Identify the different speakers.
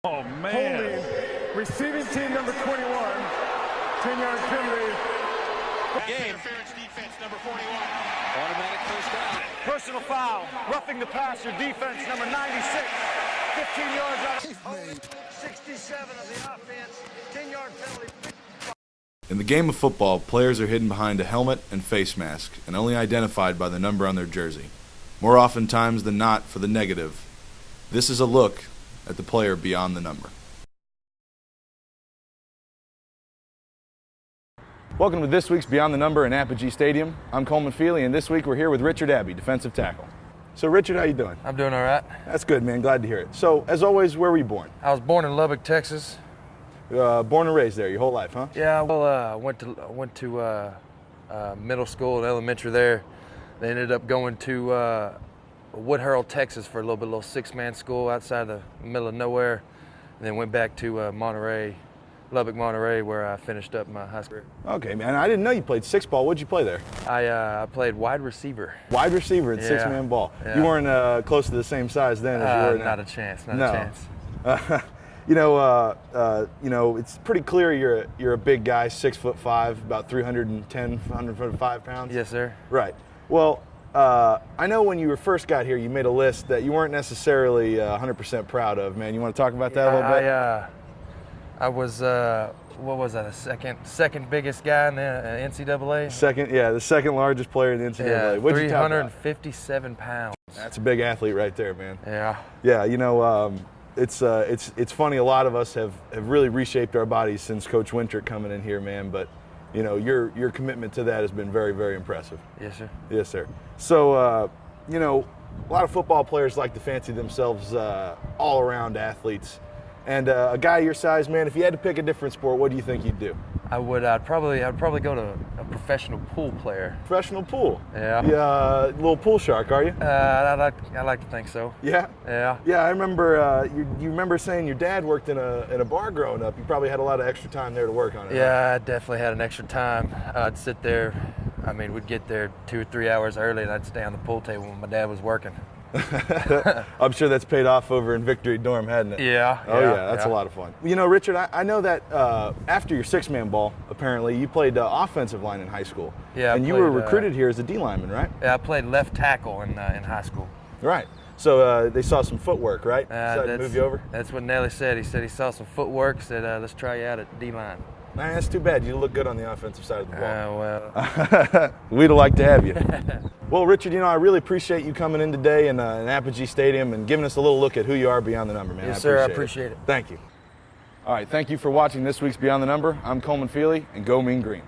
Speaker 1: Oh, man.
Speaker 2: Holding, receiving team number 21, 10-yard penalty.
Speaker 3: Game. Interference defense number 41. Automatic first down.
Speaker 2: Personal foul, roughing the passer, defense number 96, 15 yards out. 67 of the offense, 10-yard penalty.
Speaker 4: In the game of football, players are hidden behind a helmet and face mask and only identified by the number on their jersey. More oftentimes than not for the negative. This is a look at the player beyond the number. Welcome to this week's Beyond the Number in Abbe Stadium. I'm Coleman Feeley, and this week we're here with Richard Abbe, defensive tackle. So Richard, how you doing?
Speaker 5: I'm doing all right.
Speaker 4: That's good, man. Glad to hear it. So, as always, where were you born?
Speaker 5: I was born in Lubbock, Texas.
Speaker 4: Born and raised there your whole life, huh?
Speaker 5: Yeah, well, I went to middle school and elementary there. They ended up going to Woodhull, Texas for a little six-man school outside the middle of nowhere, and then went back to Monterey, Lubbock, Monterey, where I finished up my high school.
Speaker 4: Okay, man. I didn't know you played six ball. What'd you play there?
Speaker 5: I played wide receiver.
Speaker 4: Wide receiver in six-man ball.
Speaker 5: Yeah.
Speaker 4: You weren't close to the same size then as you were now.
Speaker 5: Not a chance. Not a chance.
Speaker 4: It's pretty clear you're a big guy, 6'5", about 310, 105 pounds.
Speaker 5: Yes, sir.
Speaker 4: Right. Well, I know when you first got here, you made a list that you weren't necessarily 100% proud of. Man, you want to talk about that a little bit?
Speaker 5: I was what was I? The second biggest guy in the NCAA.
Speaker 4: The second largest player in the NCAA.
Speaker 5: Yeah,
Speaker 4: What'd you talk about?
Speaker 5: 357 pounds.
Speaker 4: That's a big athlete right there, man.
Speaker 5: Yeah.
Speaker 4: Yeah, it's funny. A lot of us have really reshaped our bodies since Coach Winter coming in here, man. But your commitment to that has been very, very impressive.
Speaker 5: Yes, sir.
Speaker 4: Yes, sir. So a lot of football players like to fancy themselves all-around athletes. And a guy your size, man, if you had to pick a different sport, what do you think you'd do?
Speaker 5: I'd probably go to a professional pool player.
Speaker 4: Professional pool?
Speaker 5: Yeah.
Speaker 4: Yeah, little pool shark, are you?
Speaker 5: I like to think so.
Speaker 4: Yeah?
Speaker 5: Yeah.
Speaker 4: Yeah, I remember, you remember saying your dad worked in a bar growing up. You probably had a lot of extra time there to work on it.
Speaker 5: Yeah, I definitely had an extra time. I'd sit there, we'd get there 2 or 3 hours early, and I'd stay on the pool table when my dad was working.
Speaker 4: I'm sure that's paid off over in Victory Dorm, hadn't it?
Speaker 5: Yeah.
Speaker 4: Oh, yeah, that's a lot of fun. Richard, I know that after your six-man ball, apparently, you played offensive line in high school.
Speaker 5: Yeah.
Speaker 4: And you were recruited here as a D lineman, right?
Speaker 5: Yeah, I played left tackle in high school.
Speaker 4: Right. So they saw some footwork, right? Decided to move you over?
Speaker 5: That's what Nelly said. He said he saw some footwork, said, let's try you out at D-line.
Speaker 4: Man, that's too bad. You look good on the offensive side of the ball.
Speaker 5: Well.
Speaker 4: We'd like to have you. Well, Richard, I really appreciate you coming in today in Abbe Stadium and giving us a little look at who you are beyond the number, man.
Speaker 5: Yes, sir. I appreciate it.
Speaker 4: Thank you. All right, thank you for watching this week's Beyond the Number. I'm Coleman Feeley, and go Mean Green.